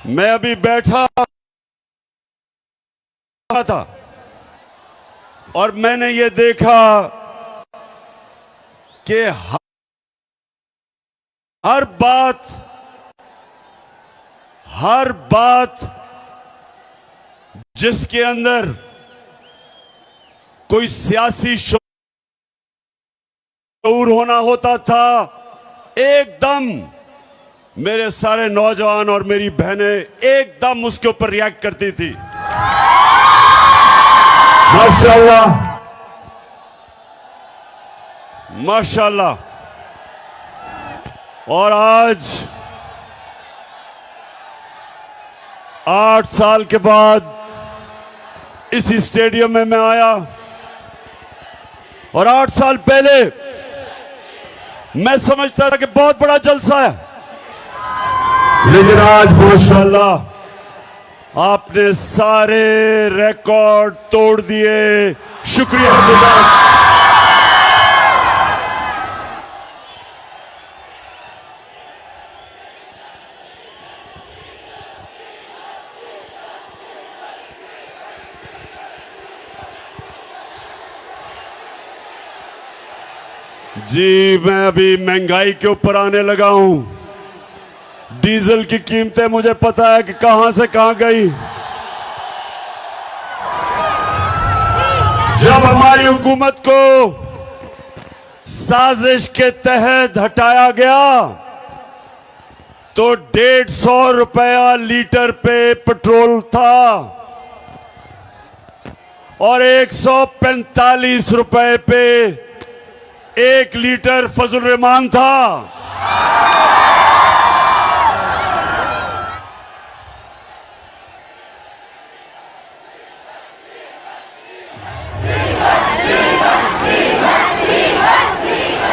मैं अभी बैठा था और मैंने ये देखा कि हर बात जिसके अंदर कोई सियासी शऊर होना होता था, एकदम मेरे सारे नौजवान और मेरी बहनें एकदम उसके ऊपर रिएक्ट करती थी। माशाल्लाह माशाल्लाह। और आज 8 साल के बाद इसी स्टेडियम में मैं आया और 8 साल पहले मैं समझता था कि बहुत बड़ा जलसा है, लेकिन आज माशाल्लाह आपने सारे रिकॉर्ड तोड़ दिए। शुक्रिया। जी, मैं अभी महंगाई के ऊपर आने लगा हूं। डीजल की कीमतें मुझे पता है कि कहां से कहां गई। जब हमारी हुकूमत को साजिश के तहत हटाया गया तो 150 रुपया लीटर पे पेट्रोल था और 145 रुपए पे 1 लीटर फजल रहमान था।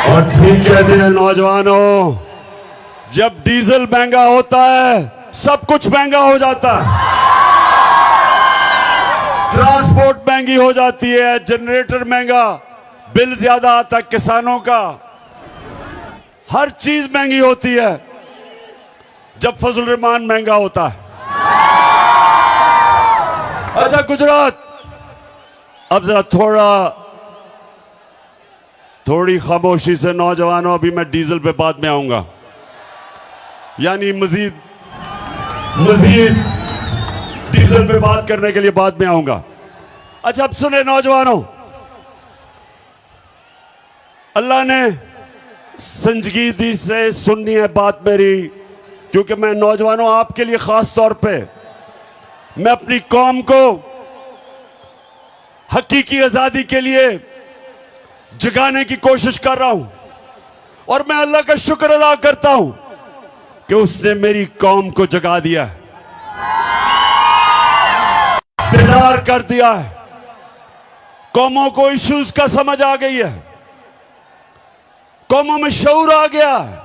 और ठीक कहते हैं नौजवानों, जब डीजल महंगा होता है सब कुछ महंगा हो जाता है। ट्रांसपोर्ट महंगी हो जाती है, जनरेटर महंगा, बिल ज्यादा आता है किसानों का, हर चीज महंगी होती है जब फजल रहमान महंगा होता है। अच्छा गुजरात, अब जरा थोड़ी खामोशी से नौजवानों, अभी मैं डीजल पे बाद में आऊंगा, यानी मजीद डीजल पे बात करने के लिए बाद में आऊंगा। अच्छा अब सुने नौजवानों, अल्लाह ने संजीदगी से सुननी है बात मेरी, क्योंकि मैं नौजवानों आपके लिए खास तौर पे मैं अपनी कौम को हकीकी आजादी के लिए जगाने की कोशिश कर रहा हूं और मैं अल्लाह का शुक्र अदा करता हूं कि उसने मेरी कौम को जगा दिया है, बेदार कर दिया है। कौमों को इश्यूज का समझ आ गई है, कौमों में शऊर आ गया है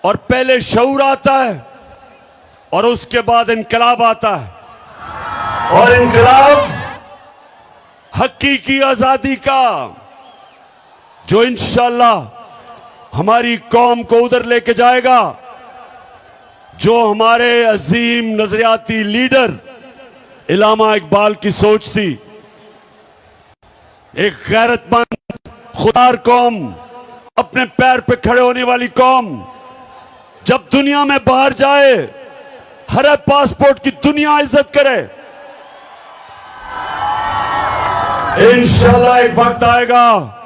और पहले शऊर आता है और उसके बाद इनकलाब आता है और इनकलाब हकीकी आजादी का, जो इंशाअल्लाह हमारी कौम को उधर लेके जाएगा जो हमारे अजीम नजरियाती लीडर इलामा इकबाल की सोच थी। एक गैरतमंद खुदार कौम, अपने पैर पे खड़े होने वाली कौम, जब दुनिया में बाहर जाए हर पासपोर्ट की दुनिया इज्जत करे। इंशाअल्लाह एक वक्त आएगा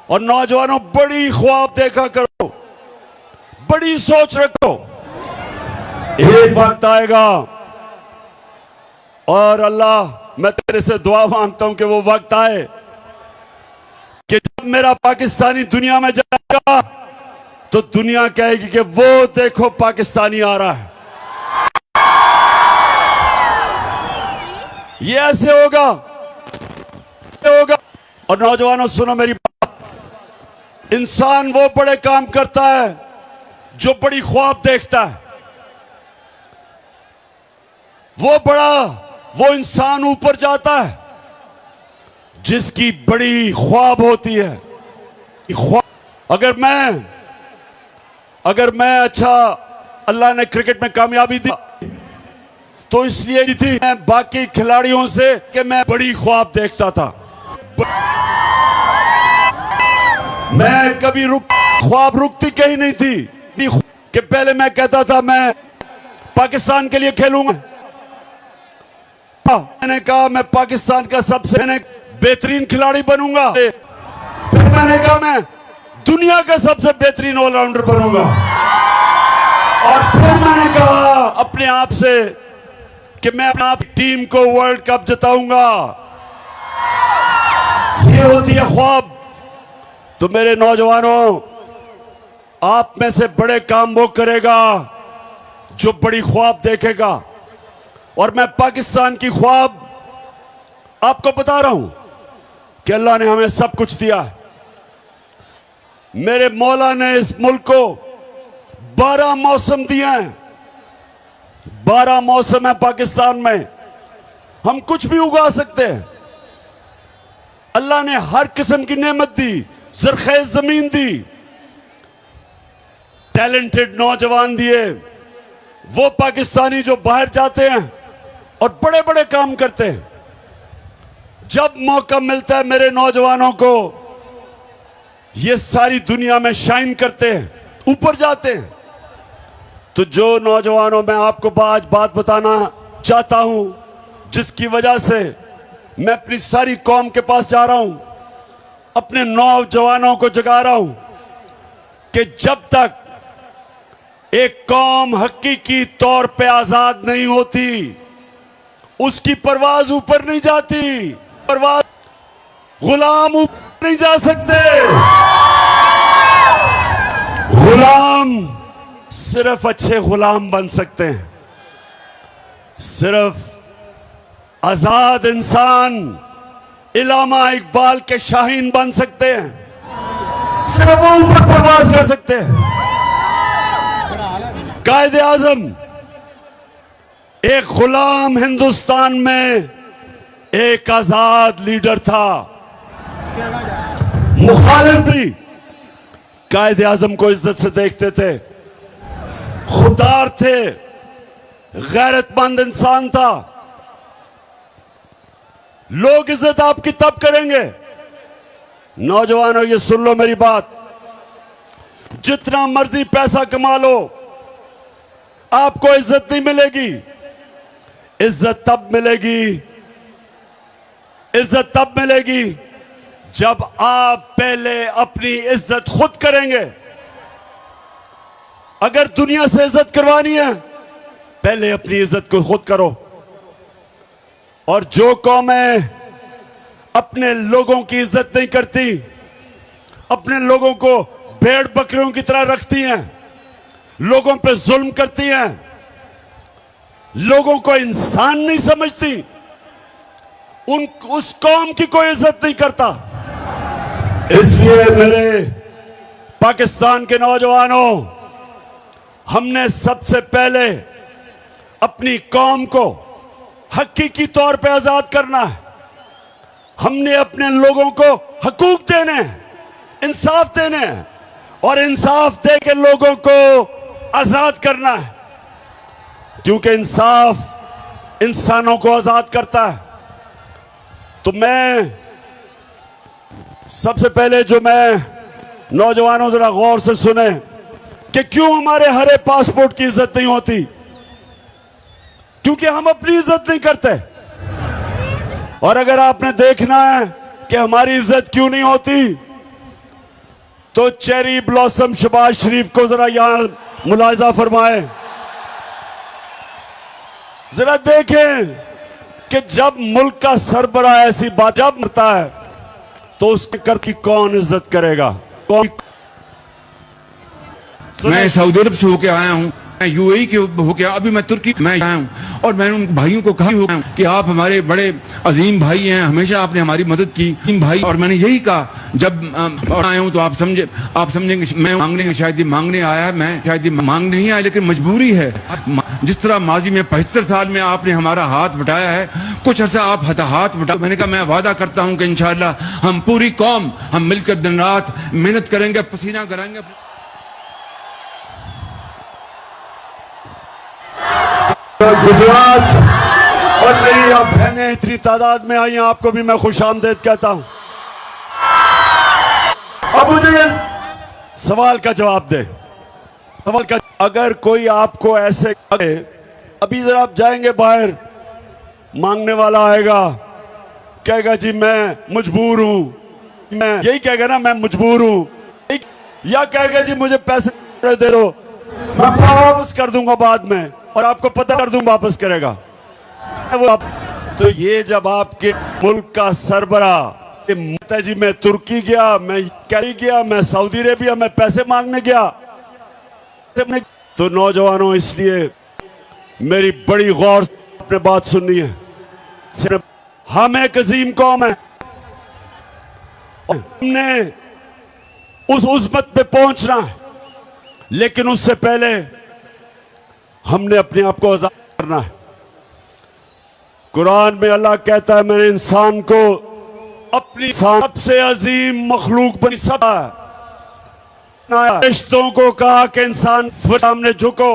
और नौजवानों बड़ी ख्वाब देखा करो, बड़ी सोच रखो, एक वक्त आएगा और अल्लाह मैं तेरे से दुआ मांगता हूं कि वो वक्त आए कि जब मेरा पाकिस्तानी दुनिया में जाएगा तो दुनिया कहेगी कि वो देखो पाकिस्तानी आ रहा है। ये ऐसे होगा। और नौजवानों सुनो मेरी बात, इंसान वो बड़े काम करता है जो बड़ी ख्वाब देखता है। वो इंसान ऊपर जाता है जिसकी बड़ी ख्वाब होती है। अगर मैं अच्छा अल्लाह ने क्रिकेट में कामयाबी दी तो इसलिए नहीं थी मैं बाकी खिलाड़ियों से कि मैं बड़ी ख्वाब देखता था। मैं कभी ख्वाब रुकती कहीं नहीं थी कि पहले मैं कहता था मैं पाकिस्तान के लिए खेलूंगा, मैंने कहा मैं पाकिस्तान का सबसे बेहतरीन खिलाड़ी बनूंगा, फिर मैंने कहा मैं दुनिया का सबसे बेहतरीन ऑलराउंडर बनूंगा, और फिर मैंने कहा अपने आप से कि मैं अपना टीम को वर्ल्ड कप जिताऊंगा। ये होती है ख्वाब। तो मेरे नौजवानों, आप में से बड़े काम वो करेगा जो बड़ी ख्वाब देखेगा, और मैं पाकिस्तान की ख्वाब आपको बता रहा हूं कि अल्लाह ने हमें सब कुछ दिया है। मेरे मौला ने इस मुल्क को 12 मौसम दिए हैं, 12 मौसम है पाकिस्तान में, हम कुछ भी उगा सकते हैं। अल्लाह ने हर किस्म की नेमत दी, ज़रख़ेज़ जमीन दी, टैलेंटेड नौजवान दिए, वो पाकिस्तानी जो बाहर जाते हैं और बड़े बड़े काम करते हैं। जब मौका मिलता है मेरे नौजवानों को, ये सारी दुनिया में शाइन करते हैं, ऊपर जाते हैं। तो जो नौजवानों, मैं आपको आज बात बताना चाहता हूं जिसकी वजह से मैं अपनी सारी कौम के पास जा रहा हूं, अपने नौजवानों को जगा रहा हूं कि जब तक एक कौम हकीकी तौर पे आजाद नहीं होती, उसकी परवाज ऊपर नहीं जाती। परवाज, गुलाम ऊपर नहीं जा सकते। गुलाम सिर्फ अच्छे गुलाम बन सकते हैं, सिर्फ आजाद इंसान इलामा इकबाल के शाहीन बन सकते हैं, सिर्फ वो ऊपर परवाज कर सकते हैं। कायदे आजम एक गुलाम हिंदुस्तान में एक आजाद लीडर था। मुखालिफ भी कायदे आजम को इज्जत से देखते थे, खुददार थे, गैरतमंद इंसान था। लोग इज्जत आपकी तब करेंगे, नौजवानों ये सुन लो मेरी बात, जितना मर्जी पैसा कमा लो आपको इज्जत नहीं मिलेगी। इज्जत तब मिलेगी, इज्जत तब मिलेगी जब आप पहले अपनी इज्जत खुद करेंगे। अगर दुनिया से इज्जत करवानी है, पहले अपनी इज्जत को खुद करो। और जो कौमें अपने लोगों की इज्जत नहीं करती, अपने लोगों को भेड़ बकरियों की तरह रखती हैं, लोगों पे जुल्म करती हैं, लोगों को इंसान नहीं समझती, उस कौम की कोई इज्जत नहीं करता। इसलिए मेरे पाकिस्तान के नौजवानों, हमने सबसे पहले अपनी कौम को हकीकी तौर पे आजाद करना है। हमने अपने लोगों को हकूक देने हैं, इंसाफ देने हैं, और इंसाफ दे के लोगों को आजाद करना है, क्योंकि इंसाफ इंसानों को आजाद करता है। तो मैं सबसे पहले जो मैं नौजवानों जरा गौर से सुने कि क्यों हमारे हरे पासपोर्ट की इज्जत नहीं होती, क्योंकि हम अपनी इज्जत नहीं करते। और अगर आपने देखना है कि हमारी इज्जत क्यों नहीं होती, तो चेरी ब्लॉसम शहबाज शरीफ को जरा यहां मुलाहिजा फरमाएं, जरा देखें कि जब मुल्क का सरबरा ऐसी बात जब करता है तो उसके कर की कौन इज्जत करेगा, कौन। मैं सऊदी अरब से होके आया हूँ, मैं यूएई के होके अभी मैं तुर्की में आया हूँ, और मैंने उन भाइयों को कहा कि आप हमारे बड़े अजीम भाई हैं, हमेशा आपने हमारी मदद की भाई। और मैंने यही कहा जब आया हूँ तो आप समझेंगे मैं मांगने, शायद ये मांगने आया, मैं शायद ये मांगने नहीं आया, लेकिन मजबूरी है। जिस तरह माजी में 75 साल में आपने हमारा हाथ बटाया है, कुछ अर्सा आप हाथ बटा। मैंने कहा मैं वादा करता हूँ कि इंशाअल्लाह हम पूरी कौम हम मिलकर दिन रात मेहनत करेंगे, पसीना कराएंगे। गुजरात और मेरी आप बहनें इतनी तादाद में आई हैं, आपको भी मैं खुश आमदेद कहता हूं। अब मुझे सवाल का जवाब दे। सवाल का, अगर कोई आपको ऐसे कहे, अभी जरा आप जाएंगे बाहर, मांगने वाला आएगा, कहेगा जी मैं मजबूर हूं, मैं यही कहेगा ना, मैं मजबूर हूं, या कहेगा जी मुझे पैसे दे दो, मैं वापस कर दूंगा बाद में, और आपको पता कर दूंगा वापस करेगा वो आप। तो ये जब आपके मुल्क का सरबरा माता जी मैं तुर्की गया, मैं कैरी गया, मैं सऊदी अरेबिया में पैसे मांगने गया, तो नौजवानों इसलिए मेरी बड़ी गौर से आपने बात सुननी है। सिर्फ हम एक अजीम कौम है, हमने उस उज़्मत पे पहुंचना है, लेकिन उससे पहले हमने अपने आप को आजाद करना है। कुरान में अल्लाह कहता है मैंने इंसान को अपनी सबसे अजीम मखलूक बनी सब रिश्तों को कहा कि इंसान सामने झुको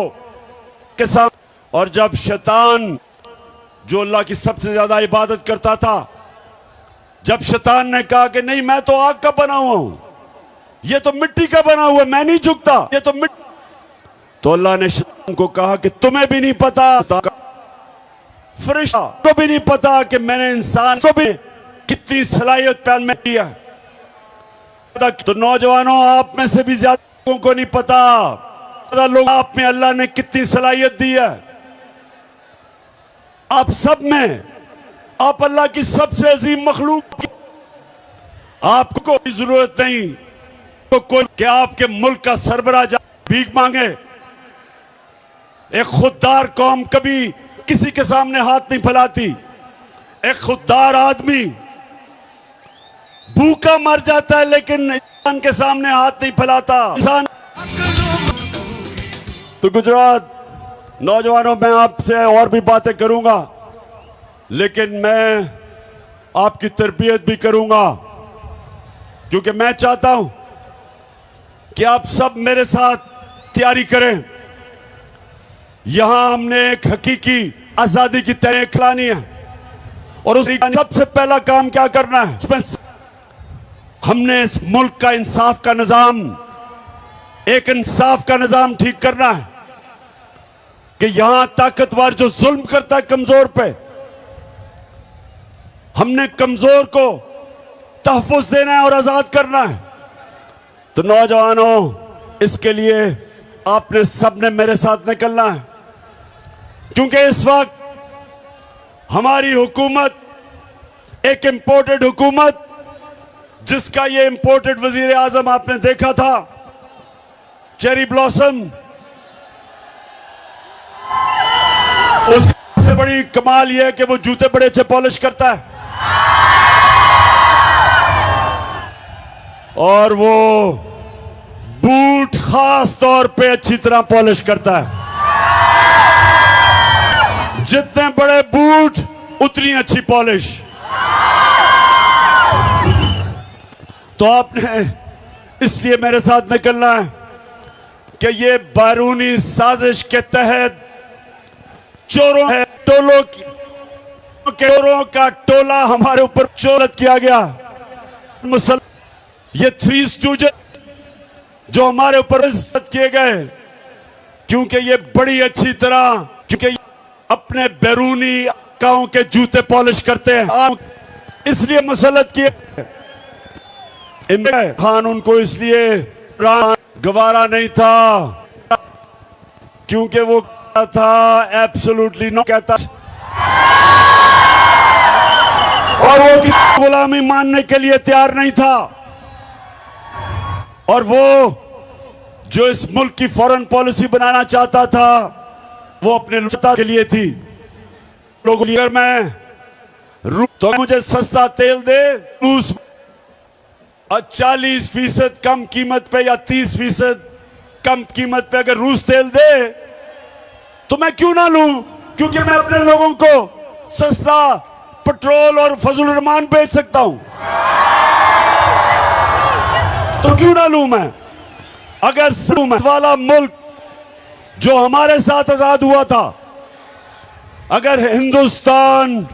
के सामने। और जब शैतान जो अल्लाह की सबसे ज्यादा इबादत करता था, जब शैतान ने कहा कि नहीं मैं तो आग का बना हुआ हूं, ये तो मिट्टी का बना हुआ, मैं नहीं झुकता, ये तो मिट्टी, तो अल्लाह ने शैतान को कहा कि तुम्हें भी नहीं पता, फरिश्ता को भी नहीं पता कि मैंने इंसान को भी कितनी सलाहियत पैदा में किया। तो नौजवानों आप में से भी ज्यादा लोगों को नहीं पता, ज्यादा लोग आप में अल्लाह ने कितनी सलाहियत दी है। आप सब में, आप अल्लाह की सबसे अजीम मखलूक, आपको कोई जरूरत नहीं तो कोई कि आपके मुल्क का सरबराह भीख मांगे। एक खुददार कौम कभी किसी के सामने हाथ नहीं फैलाती। एक खुददार आदमी भूखा मर जाता है लेकिन इंसान के सामने हाथ नहीं फैलाता इंसान। तो गुजरात नौजवानों, मैं आपसे और भी बातें करूंगा, लेकिन मैं आपकी तरबियत भी करूंगा, क्योंकि मैं चाहता हूं कि आप सब मेरे साथ तैयारी करें। यहां हमने एक हकीकी आजादी की तय खिलानी है, और उस सबसे पहला काम क्या करना है, उसमें हमने इस मुल्क का इंसाफ का निजाम, एक इंसाफ का निजाम ठीक करना है कि यहां ताकतवर जो जुल्म करता है कमजोर पे, हमने कमजोर को तहफ़्फ़ुज़ देना है और आजाद करना है। तो नौजवानों, इसके लिए आपने सबने मेरे साथ निकलना है, क्योंकि इस वक्त हमारी हुकूमत एक इंपोर्टेड हुकूमत, जिसका ये इंपोर्टेड वजीर आजम आपने देखा था, चेरी ब्लॉसम, उसकी सबसे बड़ी कमाल यह है कि वो जूते बड़े अच्छे पॉलिश करता है, और वो बूट खास तौर पे अच्छी तरह पॉलिश करता है। जितने बड़े बूट उतनी अच्छी पॉलिश। तो आपने इसलिए मेरे साथ निकलना है कि ये बैरूनी साजिश के तहत चोरों है, चोरों का टोला हमारे ऊपर चोरत किया गया। ये थ्री स्टूडेंट जो हमारे ऊपर किए गए, क्योंकि ये बड़ी अच्छी तरह, क्योंकि अपने बैरूनी काओं के जूते पॉलिश करते हैं, इसलिए मुसल्लत किए। खान उनको इसलिए गवारा नहीं था क्योंकि वो था एब्सोल्युटली नो कहता, और वो गुलामी मानने के लिए तैयार नहीं था। और वो जो इस मुल्क की फॉरेन पॉलिसी बनाना चाहता था, वो अपने लुचता के लिए थी। लोगों अगर मैं तो मुझे सस्ता तेल दे, रूस 40% कम कीमत पे या 30% कम कीमत पे अगर रूस तेल दे तो मैं क्यों ना लूं, क्योंकि मैं अपने लोगों को सस्ता पेट्रोल और फजल रहमान बेच सकता हूं। तो क्यों ना लूं मैं? अगर वाला मुल्क जो हमारे साथ आजाद हुआ था, अगर हिंदुस्तान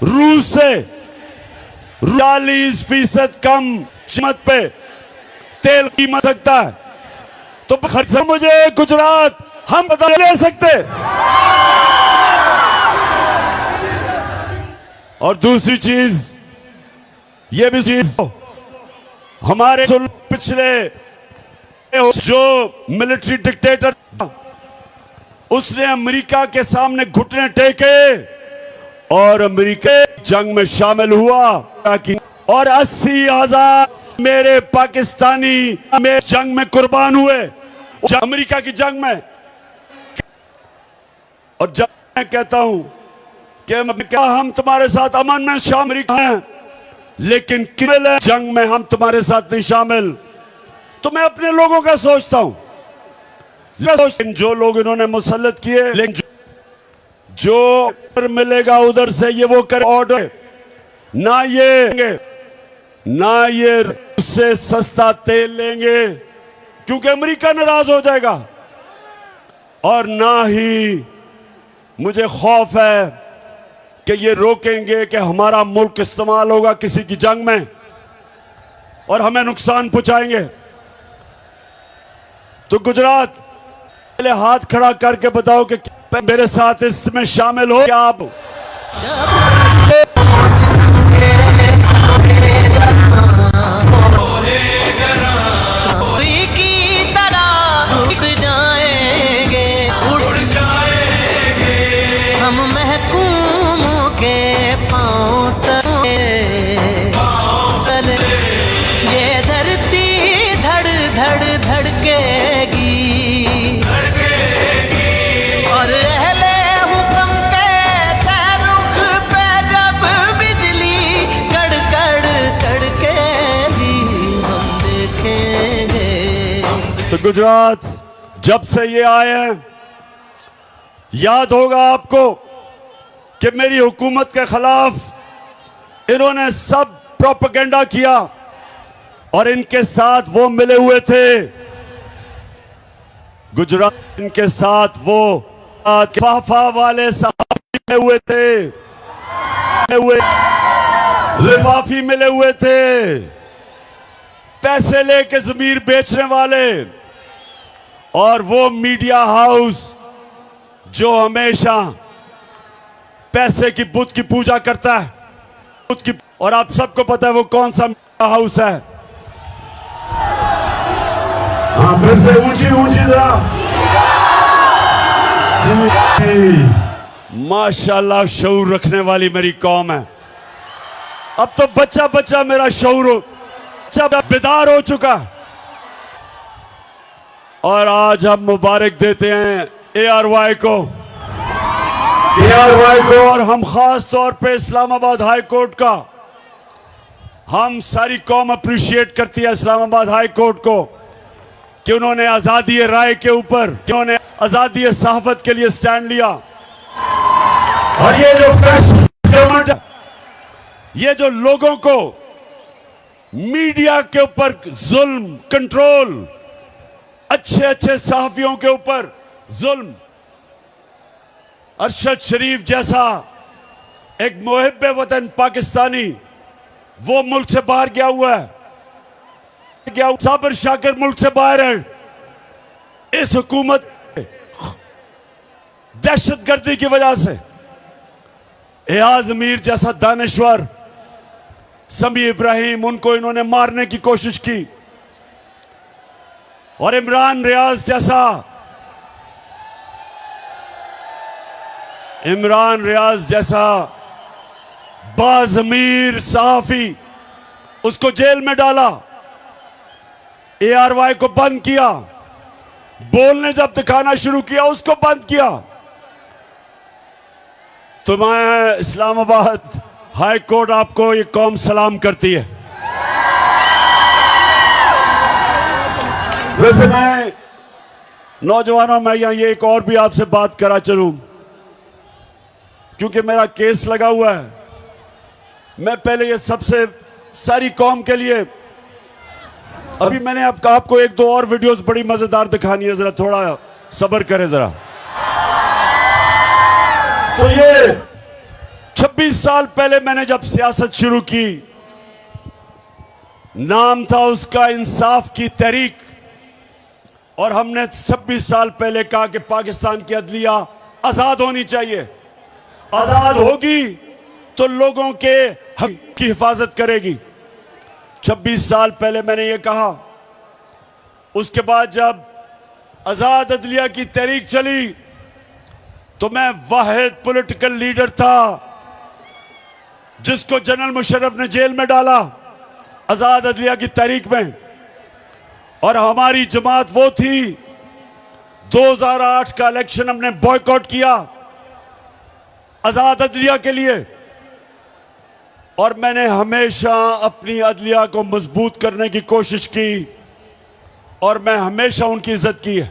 रूस से 40% कम कीमत पे तेल कीमत सकता है, तो खर्चा मुझे गुजरात हम बता ले सकते। और दूसरी चीज ये भी चीज, हमारे पिछले जो मिलिट्री डिक्टेटर उसने अमेरिका के सामने घुटने टेके और अमेरिका जंग में शामिल हुआ, और 80,000 मेरे पाकिस्तानी में जंग में कुर्बान हुए, अमेरिका की जंग में। और जब मैं कहता हूं कि क्या हम तुम्हारे साथ अमन में शामिल हैं, लेकिन किले जंग में हम तुम्हारे साथ नहीं शामिल, तो मैं अपने लोगों का सोचता हूं। लेकिन जो लोग इन्होंने मुसल्लत किए, लेकिन जो मिलेगा उधर से ये वो कर ऑर्डर ना, ये उससे सस्ता तेल लेंगे क्योंकि अमेरिका नाराज हो जाएगा, और ना ही मुझे खौफ है कि ये रोकेंगे कि हमारा मुल्क इस्तेमाल होगा किसी की जंग में और हमें नुकसान पहुंचाएंगे। तो गुजरात पहले हाथ खड़ा करके बताओ कि मेरे साथ इसमें शामिल हो क्या आप? तो गुजरात जब से ये आए हैं, याद होगा आपको कि मेरी हुकूमत के खिलाफ इन्होंने सब प्रोपेगेंडा किया और इनके साथ वो मिले हुए थे। गुजरात इनके साथ वो फाफा वाले साहब मिले हुए थे, लिफाफी मिले हुए थे, पैसे लेके जमीर बेचने वाले, और वो मीडिया हाउस जो हमेशा पैसे की बुत की पूजा करता है, बुत की, और आप सबको पता है वो कौन सा मीडिया हाउस है। हाँ, फिर से ऊंची ऊंची जरा। माशाल्लाह, शऊर रखने वाली मेरी कौम है। अब तो बच्चा बच्चा मेरा शऊर बेदार हो चुका, और आज हम मुबारक देते हैं ARY को, और हम खास तौर पे इस्लामाबाद हाई कोर्ट का, हम सारी कौम अप्रिशिएट करती है इस्लामाबाद हाई कोर्ट को कि उन्होंने आजादी राय के ऊपर, उन्होंने आजादी सहाफत के लिए स्टैंड लिया। और ये जो गवर्नमेंट, ये जो लोगों को मीडिया के ऊपर जुल्म, कंट्रोल, अच्छे अच्छे सहाफियों के ऊपर जुल्म, अरशद शरीफ जैसा एक मुहिब्बे वतन पाकिस्तानी वो मुल्क से बाहर गया हुआ है, साबिर शाकिर मुल्क से बाहर है इस हुकूमत दहशतगर्दी की वजह से। एयाज मीर जैसा दानिश्वर, समी इब्राहिम, उनको इन्होंने मारने की कोशिश की, और इमरान रियाज जैसा बाज़मीर सहाफी, उसको जेल में डाला, ARY को बंद किया, बोलने जब दिखाना शुरू किया उसको बंद किया। तो मैं इस्लामाबाद हाई कोर्ट आपको ये कौम सलाम करती है। वैसे मैं नौजवानों में यहाँ ये एक और भी आपसे बात करा चलूं, क्योंकि मेरा केस लगा हुआ है। मैं पहले ये सबसे सारी कौम के लिए, अभी मैंने आपको एक दो और वीडियोस बड़ी मजेदार दिखानी है, जरा थोड़ा सब्र करें जरा। साल पहले मैंने जब सियासत शुरू की, नाम था उसका इंसाफ की तहरीक, और हमने 26 साल पहले कहा कि पाकिस्तान की अदलिया आजाद होनी चाहिए। आजाद होगी तो लोगों के हक की हिफाजत करेगी। 26 साल पहले मैंने ये कहा। उसके बाद जब आजाद अदलिया की तहरीक चली तो मैं वाहिद पॉलिटिकल लीडर था जिसको जनरल मुशर्रफ ने जेल में डाला आजाद अदलिया की तहरीक में। और हमारी जमात वो थी, 2008 का इलेक्शन हमने बॉयकॉट किया आजाद अदलिया के लिए। और मैंने हमेशा अपनी अदलिया को मजबूत करने की कोशिश की और मैं हमेशा उनकी इज्जत की है।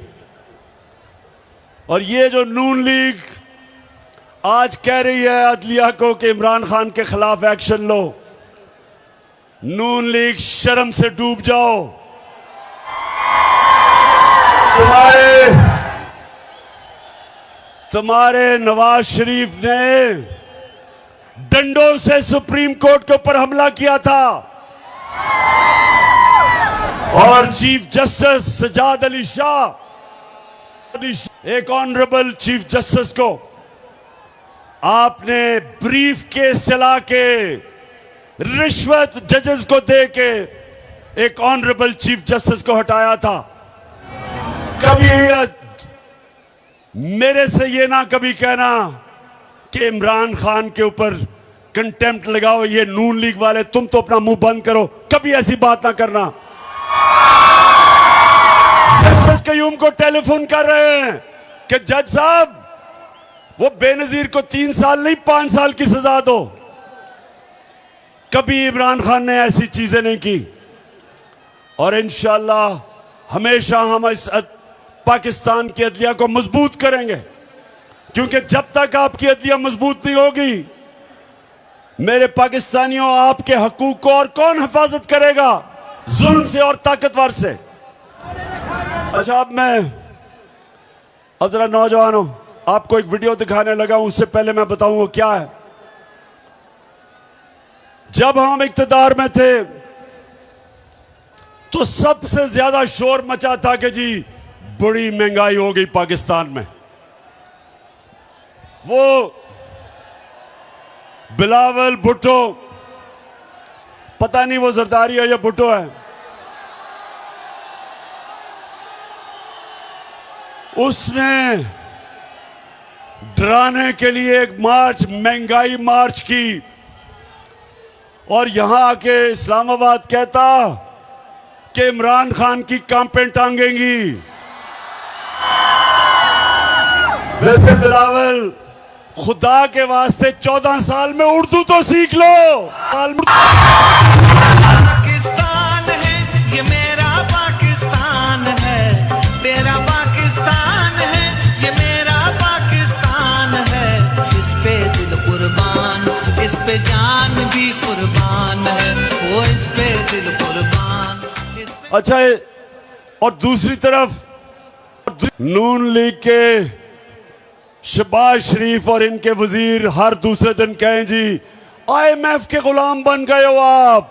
और ये जो नून लीग आज कह रही है अदलिया को कि इमरान खान के खिलाफ एक्शन लो, नून लीग शर्म से डूब जाओ। तुम्हारे नवाज शरीफ ने डंडों से सुप्रीम कोर्ट के ऊपर हमला किया था और चीफ जस्टिस सजाद अली शाह, एक ऑनरेबल चीफ जस्टिस को आपने ब्रीफ केस चला के रिश्वत जजेस को दे के एक ऑनरेबल चीफ जस्टिस को हटाया था। कभी मेरे से ये ना कभी कहना कि इमरान खान के ऊपर कंटेम्प्ट लगाओ, ये नून लीग वाले, तुम तो अपना मुंह बंद करो, कभी ऐसी बात ना करना। जस्टिस कयूम को टेलीफोन कर रहे हैं कि जज साहब वो बेनजीर को 3 साल नहीं 5 साल की सजा दो। कभी इमरान खान ने ऐसी चीजें नहीं की। और इंशाअल्लाह हमेशा हम इस पाकिस्तान की अदलिया को मजबूत करेंगे, क्योंकि जब तक आपकी अदलिया मजबूत नहीं होगी मेरे पाकिस्तानियों, आपके हकूक को और कौन हिफाजत करेगा? जुल्म से और ताकतवर से। अच्छा, अब जरा नौजवानों, आपको एक वीडियो दिखाने लगा हूं, उससे पहले मैं बताऊं वो क्या है। जब हम इक्तदार में थे तो सबसे ज्यादा शोर मचा था कि जी बड़ी महंगाई हो गई पाकिस्तान में। वो बिलावल भुट्टो, पता नहीं वो जरदारी है या भुट्टो है, उसने डराने के लिए एक मार्च, महंगाई मार्च की, और यहां आके इस्लामाबाद कहता कि इमरान खान की कांपें टांगेंगी। वैसे बिलावल, खुदा के वास्ते 14 साल में उर्दू तो सीख लो। पाकिस्तान है ये मेरा पाकिस्तान है, तेरा पाकिस्तान है ये मेरा पाकिस्तान है। इस पे दिल कुर्बान, इस पे जान भी कुर्बान है, वो इस पे दिल कुर्बान। अच्छा, और दूसरी तरफ नून लीग के शहबाज शरीफ और इनके वजीर हर दूसरे दिन कहें जी IMF के गुलाम बन गए हो आप,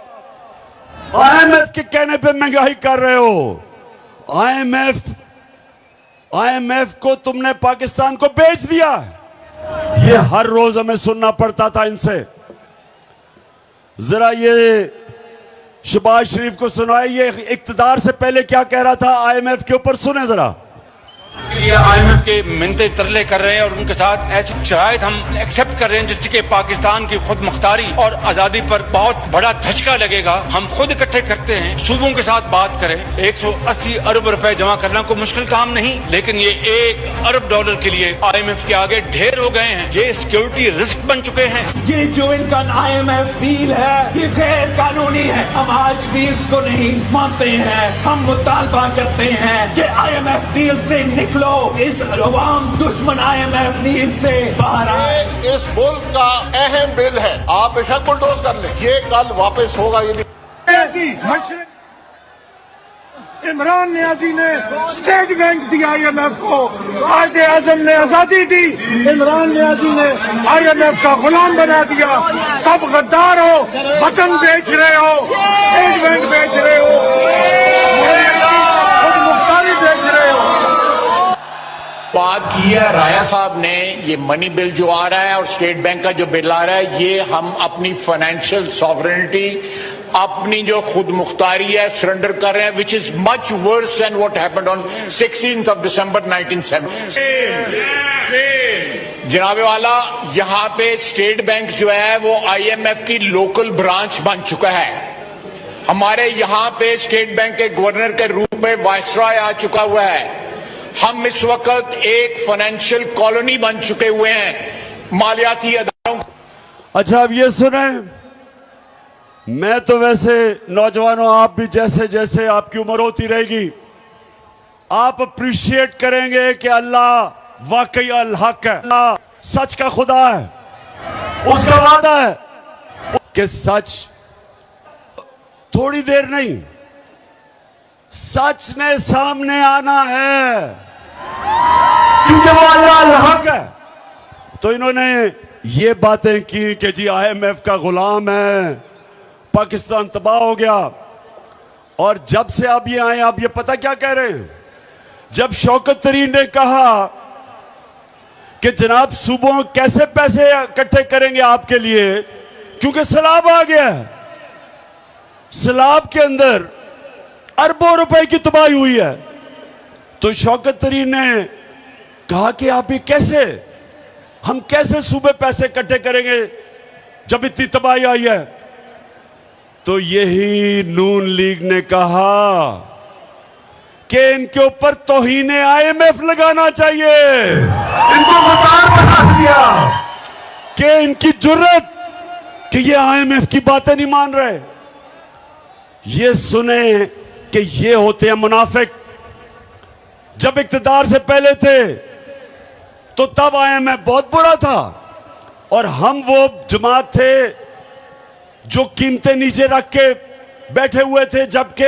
IMF के कहने पे महंगाई कर रहे हो। IMF को तुमने पाकिस्तान को बेच दिया। ये हर रोज हमें सुनना पड़ता था इनसे। जरा ये शहबाज शरीफ को सुनाए, ये इक्तदार से पहले क्या कह रहा था IMF के ऊपर, सुने जरा। ये IMF के मिन्नते तरले कर रहे हैं और उनके साथ ऐसी शराइत हम एक्सेप्ट कर रहे हैं जिससे कि पाकिस्तान की खुद मुख्तारी और आजादी पर बहुत बड़ा धचका लगेगा। हम खुद इकट्ठे करते हैं, सूबों के साथ बात करें। 180 अरब रुपए जमा करना कोई मुश्किल काम नहीं, लेकिन ये $1 अरब के लिए IMF के आगे ढेर हो गए हैं। ये सिक्योरिटी रिस्क बन चुके हैं। ये जो इनका IMF डील है ये गैर कानूनी है। हम आज भी इसको नहीं मानते हैं। हम मुतालबा करते हैं कि IMF डील से निकलो, इस अवाम दुश्मन IMF डील से बाहर आए। इस मुल्क का अहम बिल है, आप बेशक बुलडोज कर लें, ये कल वापस होगा। ये इमरान नियाजी ने स्टेट बैंक दिया IMF को, कायदे आजम ने आजादी दी, इमरान नियाजी ने IMF का गुलाम बना दिया। सब गद्दार हो, वतन बेच रहे हो, स्टेट बैंक बेच रहे हो, खुद मुख्तारी बेच रहे हो। बात की है राया साहब ने, ये मनी बिल जो आ रहा है और स्टेट बैंक का जो बिल आ रहा है, ये हम अपनी फाइनेंशियल सॉवरेनिटी, अपनी जो खुद मुख्तारी है, सरेंडर कर रहे हैं, which is much worse than what happened on 16th of December 1970। जनाबे वाला, यहां पे स्टेट बैंक जो है वो IMF की लोकल ब्रांच बन चुका है। हमारे यहां पे स्टेट बैंक के गवर्नर के रूप में वायसरॉय आ चुका हुआ है। हम इस वक्त एक फाइनेंशियल कॉलोनी बन चुके हुए हैं मालियाती अदारों। अच्छा, अब ये सुने, मैं तो वैसे नौजवानों, आप भी जैसे जैसे आपकी उम्र होती रहेगी, आप अप्रिशिएट करेंगे कि अल्लाह वाकई अल हक है, अल्लाह सच का खुदा है। उसका वादा है कि सच थोड़ी देर नहीं, सच ने सामने आना है, क्योंकि वो अल्लाह अल हक है। तो इन्होंने ये बातें की कि जी IMF का गुलाम है, पाकिस्तान तबाह हो गया। और जब से आप ये आए, आप ये पता क्या कह रहे हैं? जब शौकत तरीन ने कहा कि जनाब सूबों में कैसे पैसे इकट्ठे करेंगे आपके लिए, क्योंकि सैलाब आ गया है, सैलाब के अंदर अरबों रुपए की तबाही हुई है, तो शौकत तरीन ने कहा कि आप ये कैसे, हम कैसे सूबे पैसे इकट्ठे करेंगे जब इतनी तबाही आई है? तो यही नून लीग ने कहा कि इनके ऊपर तौहीने IMF लगाना चाहिए। इनको गद्दार बना दिया कि इनकी जुर्रत कि ये IMF की बातें नहीं मान रहे। ये सुने कि ये होते हैं मुनाफिक। जब इक्तदार से पहले थे तो तब IMF बहुत बुरा था, और हम वो जमात थे जो कीमतें नीचे रख के बैठे हुए थे, जबकि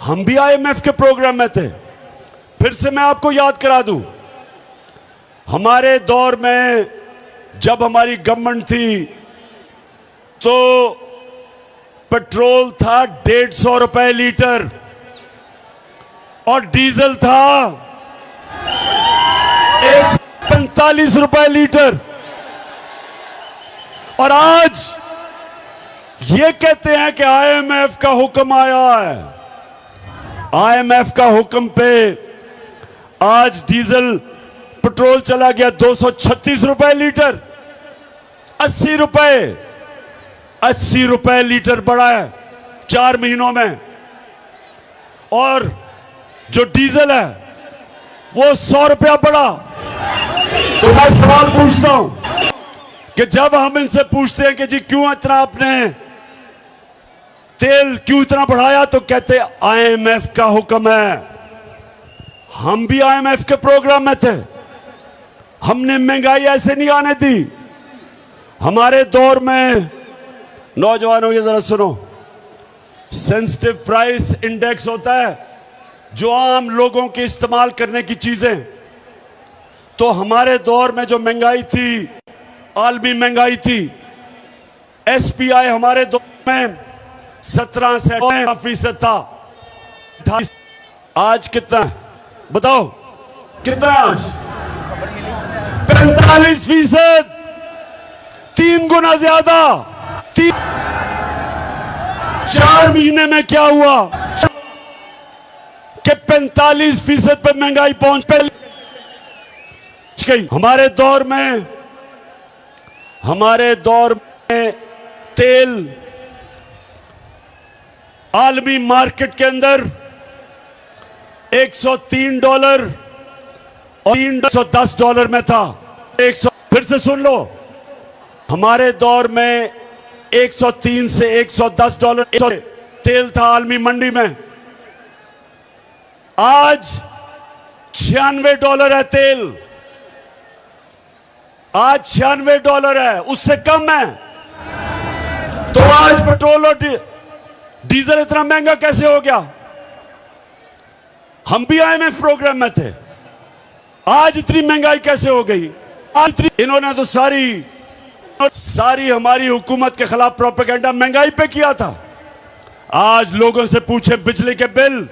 हम भी IMF के प्रोग्राम में थे। फिर से मैं आपको याद करा दूं, हमारे दौर में जब हमारी गवर्नमेंट थी तो पेट्रोल था 150 रुपए लीटर और डीजल था 145 रुपए लीटर। और आज ये कहते हैं कि IMF का हुक्म आया है। IMF का हुक्म पे आज डीजल पेट्रोल चला गया 236 रुपए लीटर, 80 रुपए लीटर बढ़ा है 4 महीनों में। और जो डीजल है वो 100 रुपया बढ़ा। तो मैं सवाल पूछता हूं कि जब हम इनसे पूछते हैं कि जी क्यों इतना आपने तेल क्यों इतना बढ़ाया, तो कहते IMF का हुक्म है। हम भी IMF के प्रोग्राम में थे, हमने महंगाई ऐसे नहीं आने दी। हमारे दौर में, नौजवानों ये जरा सुनो, सेंसिटिव प्राइस इंडेक्स होता है जो आम लोगों के इस्तेमाल करने की चीजें। तो हमारे दौर में जो महंगाई थी, आलमी महंगाई थी, SPI हमारे दौर में 17 से 18% था। आज कितना है बताओ, कितना है आज? 45%, 3 गुना ज्यादा। 4 महीने में क्या हुआ कि 45% पे महंगाई पहुंच गई। हमारे दौर में तेल आलमी मार्केट के अंदर $103 और $310 में था। फिर से सुन लो, हमारे दौर में 103 से $110 तेल था आलमी मंडी में। आज $96 है तेल, आज $96 है, उससे कम है। तो आज पेट्रोल और डीजल इतना महंगा कैसे हो गया? हम भी आईएमएफ प्रोग्राम में थे। आज इतनी महंगाई कैसे हो गई? इन्होंने तो सारी हमारी हुकूमत के खिलाफ प्रोपेगेंडा महंगाई पे किया था। आज लोगों से पूछे, बिजली के बिल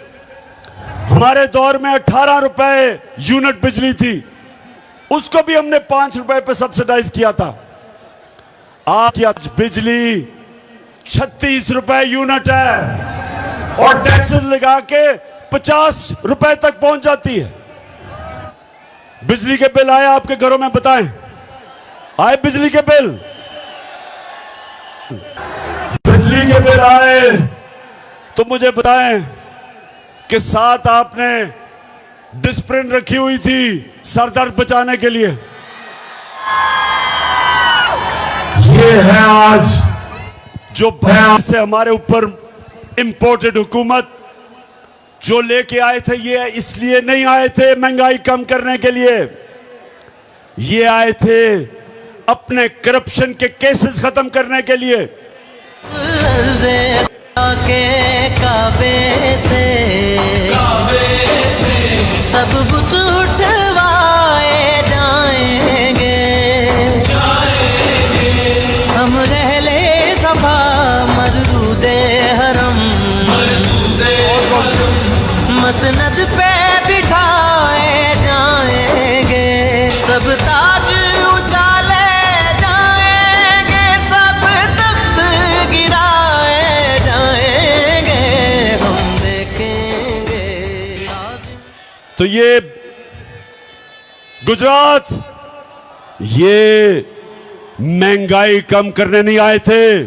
हमारे दौर में 18 रुपए यूनिट बिजली थी, उसको भी हमने 5 रुपए पे सब्सिडाइज किया था। आज बिजली 36 रुपए यूनिट है और टैक्सेस लगा के 50 रुपए तक पहुंच जाती है। बिजली के बिल आए आपके घरों में? बताएं, आए बिजली के बिल? बिजली के बिल आए तो मुझे बताएं कि साथ आपने डिस्प्रिन रखी हुई थी सर दर्द बचाने के लिए। ये है आज जो भय से हमारे ऊपर इंपोर्टेड हुकूमत जो लेके आए थे, ये इसलिए नहीं आए थे महंगाई कम करने के लिए, ये आए थे अपने करप्शन के केसेस खत्म करने के लिए। के काबे से सब बुत उठवाए जाएंगे, हम रहले सफा मरदूदे हरम मसनद पे बिठाए जाएंगे, सब ताज उछाले जाएंगे, सब तख्त गिराए जाएंगे, हम देखेंगे। तो ये गुजरात, ये महंगाई कम करने नहीं आए थे,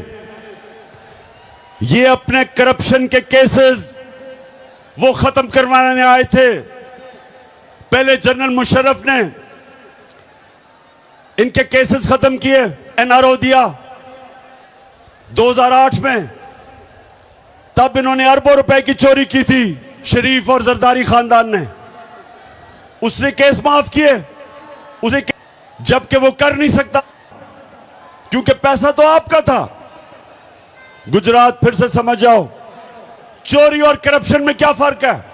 ये अपने करप्शन के केसेस वो खत्म करवाने आए थे। पहले जनरल मुशर्रफ ने इनके केसेस खत्म किए, एनआरओ दिया 2008 में, तब इन्होंने अरबों रुपए की चोरी की थी शरीफ और जरदारी खानदान ने, उसने केस माफ किए उसे, जबकि वो कर नहीं सकता क्योंकि पैसा तो आपका था। गुजरात फिर से समझ जाओ, चोरी और करप्शन में क्या फर्क है?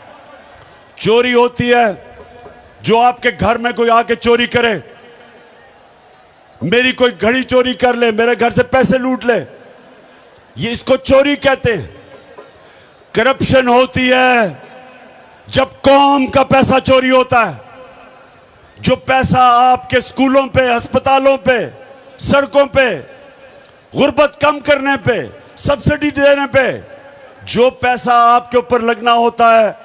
चोरी होती है जो आपके घर में कोई आके चोरी करे, मेरी कोई घड़ी चोरी कर ले, मेरे घर से पैसे लूट ले, ये इसको चोरी कहते हैं। करप्शन होती है जब कौम का पैसा चोरी होता है, जो पैसा आपके स्कूलों पे, अस्पतालों पे, सड़कों पे, गुर्बत कम करने पे, सब्सिडी देने पे जो पैसा आपके ऊपर लगना होता है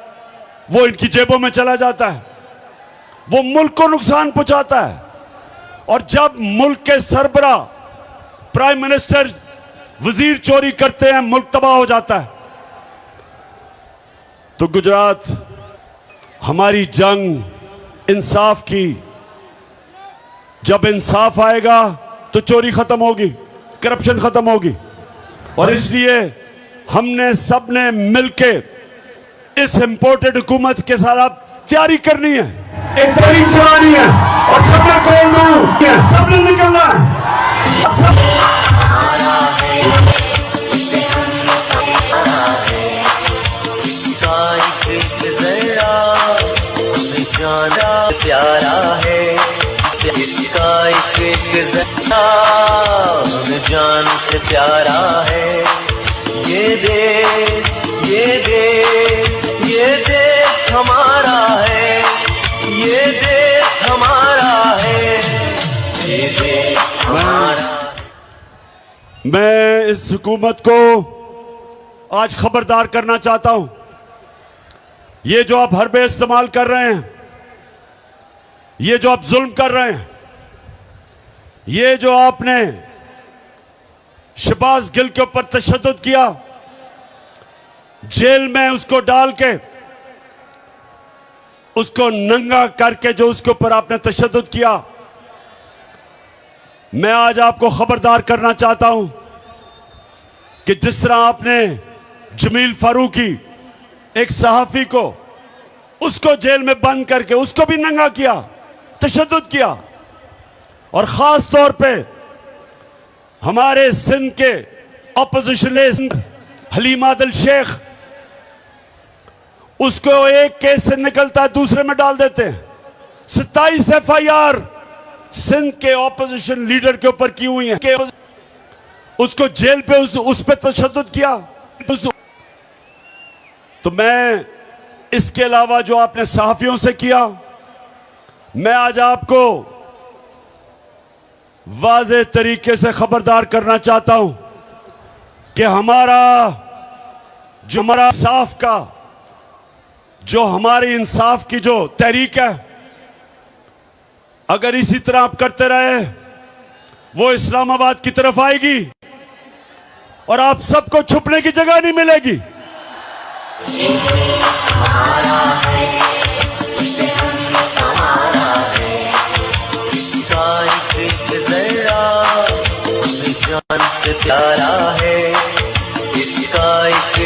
वो इनकी जेबों में चला जाता है, वो मुल्क को नुकसान पहुंचाता है। और जब मुल्क के सरबरा, प्राइम मिनिस्टर, वजीर चोरी करते हैं, मुल्क तबाह हो जाता है। तो गुजरात, हमारी जंग इंसाफ की, जब इंसाफ आएगा तो चोरी खत्म होगी, करप्शन खत्म होगी। और इसलिए हमने सबने मिलके इस इंपोर्टेड हुकूमत के साथ अब तैयारी करनी है, एक तहरीक चलानी है और सबने सबने निकलना है। प्यारा है इसका एक जान से प्यारा है, ये देश, ये देश, ये देश हमारा है, ये देश हमारा है, ये देश हमारा। मैं इस हुकूमत को आज खबरदार करना चाहता हूं, ये जो आप हरबे इस्तेमाल कर रहे हैं, ये जो आप जुल्म कर रहे हैं, ये जो आपने शहबाज गिल के ऊपर तशद्दुद किया, जेल में उसको डाल के, उसको नंगा करके जो उसके ऊपर आपने तशद्दुद किया, मैं आज आपको खबरदार करना चाहता हूं कि जिस तरह आपने जमील फारूकी, एक सहाफी को, उसको जेल में बंद करके उसको भी नंगा किया, तशद्दुद किया, और खास तौर पे हमारे सिंध के ऑपोजिशनिस्ट हलीम आदिल शेख, उसको एक केस से निकलता है दूसरे में डाल देते हैं। 27 FIR सिंध के ऑपोजिशन लीडर के ऊपर की हुई है। उसको जेल पे उस पे तशद्दुद किया। तो मैं इसके अलावा जो आपने सहाफियों से किया, मैं आज आपको वाज़े तरीके से खबरदार करना चाहता हूं कि हमारा इंसाफ का, जो हमारी इंसाफ की जो तहरीक है, अगर इसी तरह आप करते रहे वो इस्लामाबाद की तरफ आएगी और आप सबको छुपने की जगह नहीं मिलेगी। जान से प्यारा है इसका एक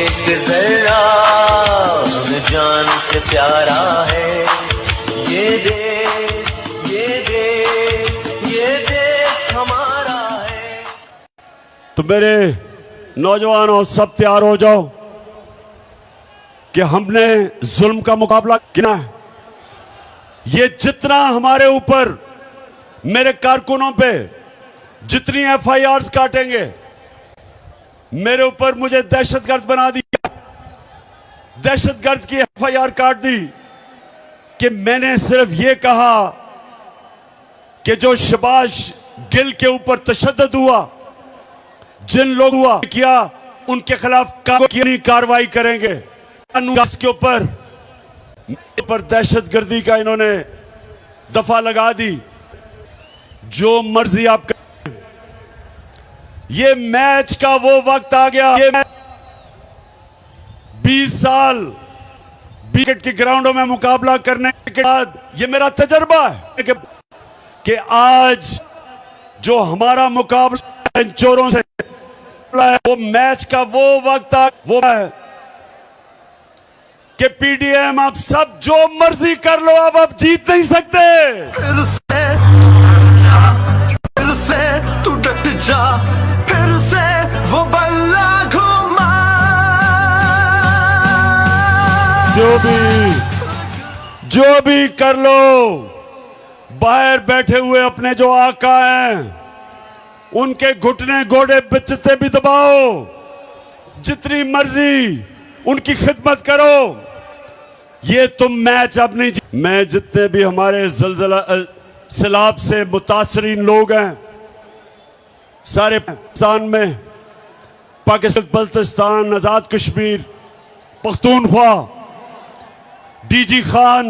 जरा, हमें जान से प्यारा है ये देश, ये देश, ये देश हमारा है। तो मेरे नौजवानों, सब तैयार हो जाओ कि हमने जुल्म का मुकाबला किया है। ये जितना हमारे ऊपर, मेरे कारकुनों पे जितनी FIRs काटेंगे, मेरे ऊपर मुझे दहशतगर्द बना दिया, दहशतगर्द की FIR काट दी कि मैंने सिर्फ ये कहा कि जो शबाश गिल के ऊपर तशद्दुद हुआ, जिन लोग हुआ किया, उनके खिलाफ कार्रवाई करेंगे। के ऊपर दहशतगर्दी का इन्होंने दफा लगा दी। जो मर्जी आप कर, ये मैच का वो वक्त आ गया। ये 20 साल क्रिकेट के ग्राउंडों में मुकाबला करने के बाद ये मेरा तजर्बा है कि आज जो हमारा मुकाबला इन चोरों से, वो मैच का वो वक्त वो है कि PDM आप सब जो मर्जी कर लो, अब आप जीत नहीं सकते। फिर से तू डट जा, फिर से वो बल्ला घुमा। जो भी कर लो, बाहर बैठे हुए अपने जो आका हैं उनके घुटने घोड़े बिचते भी दबाओ, जितनी मर्जी उनकी खिदमत करो। ये तुम मैच अब नहीं मैं जितने भी हमारे जलजला सैलाब से मुतासरीन लोग हैं, सारे पाकिस्तान में, पाकिस्तान, बल्तिस्तान, आजाद कश्मीर, पख्तूनख्वा, DG खान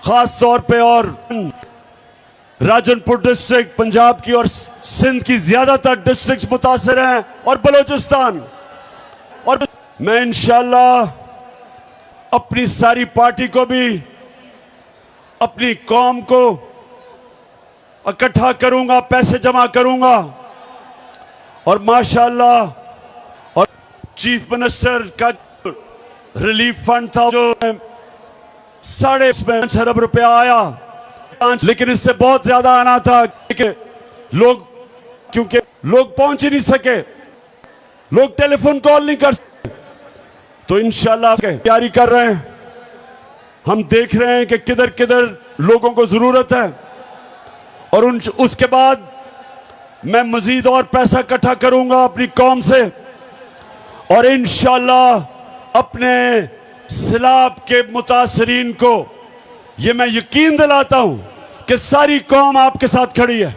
खास तौर पे, और राजनपुर डिस्ट्रिक्ट पंजाब की और सिंध की ज्यादातर डिस्ट्रिक्ट मुतासर हैं, और बलोचिस्तान। और मैं इंशाअल्लाह अपनी सारी पार्टी को भी, अपनी कौम को इकट्ठा करूंगा, पैसे जमा करूंगा, और माशाअल्लाह, और चीफ मिनिस्टर का रिलीफ फंड था जो 5.5 अरब रुपया आया, लेकिन इससे बहुत ज्यादा आना था लोग, क्योंकि लोग पहुंच ही नहीं सके, लोग टेलीफोन कॉल नहीं कर सके। तो इंशाल्लाह तैयारी कर रहे हैं, हम देख रहे हैं कि किधर किधर लोगों को जरूरत है, और उसके बाद मैं मजीद और पैसा इकट्ठा करूंगा अपनी कौम से, और इंशाल्लाह अपने सैलाब के मुतासरीन को ये मैं यकीन दिलाता हूं कि सारी कौम आपके साथ खड़ी है।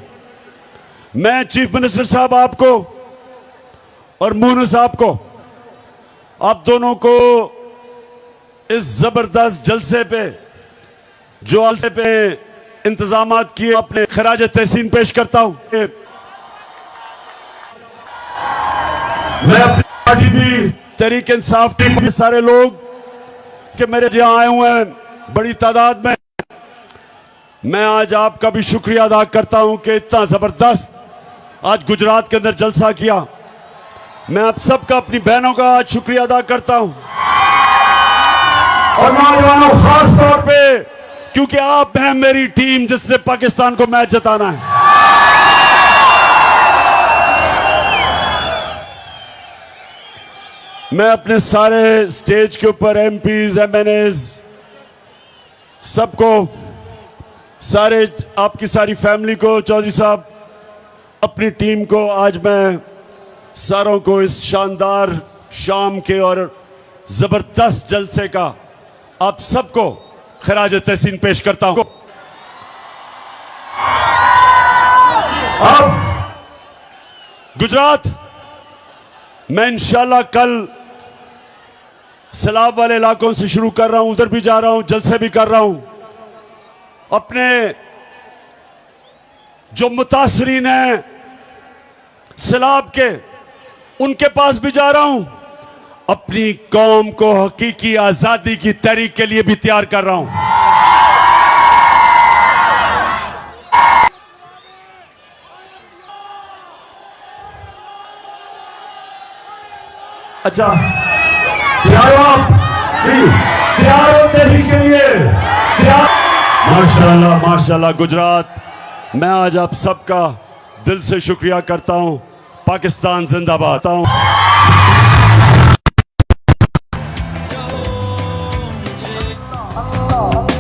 मैं चीफ मिनिस्टर साहब आपको और मून साहब को, आप दोनों को इस जबरदस्त जलसे पे, जो जलसे पे इंतजामात किए, अपने खराज तहसीन पेश करता हूं। मैं अपनी पार्टी भी, तहरीक इंसाफ टीम के सारे लोग कि मेरे यहां आए हुए हैं बड़ी तादाद में, मैं आज आपका भी शुक्रिया अदा करता हूं कि इतना जबरदस्त आज गुजरात के अंदर जलसा किया। मैं आप सबका, अपनी बहनों का आज शुक्रिया अदा करता हूं, और नौजवानों खास तौर पे, क्योंकि आप हैं मेरी टीम जिसने पाकिस्तान को मैच जिताना है। मैं अपने सारे स्टेज के ऊपर एमपीज, एमएनएज सबको, सारे आपकी सारी फैमिली को, चौधरी साहब, अपनी टीम को, आज मैं सारों को इस शानदार शाम के और जबरदस्त जलसे का आप सबको खराज तहसीन पेश करता हूं। अब गुजरात, मैं इंशाल्लाह कल सैलाब वाले इलाकों से शुरू कर रहा हूं, उधर भी जा रहा हूं, जलसे भी कर रहा हूं। अपने जो मुतासरीन हैं सैलाब के, उनके पास भी जा रहा हूं। अपनी कौम को हकीकी आजादी की तहरीक के लिए भी तैयार कर रहा हूं। अच्छा, तैयार हो आप? तैयार हो तहरीक के लिए? तैयार? माशाल्लाह माशाल्लाह। गुजरात, मैं आज आप सबका दिल से शुक्रिया करता हूं। पाकिस्तान जिंदाबाद।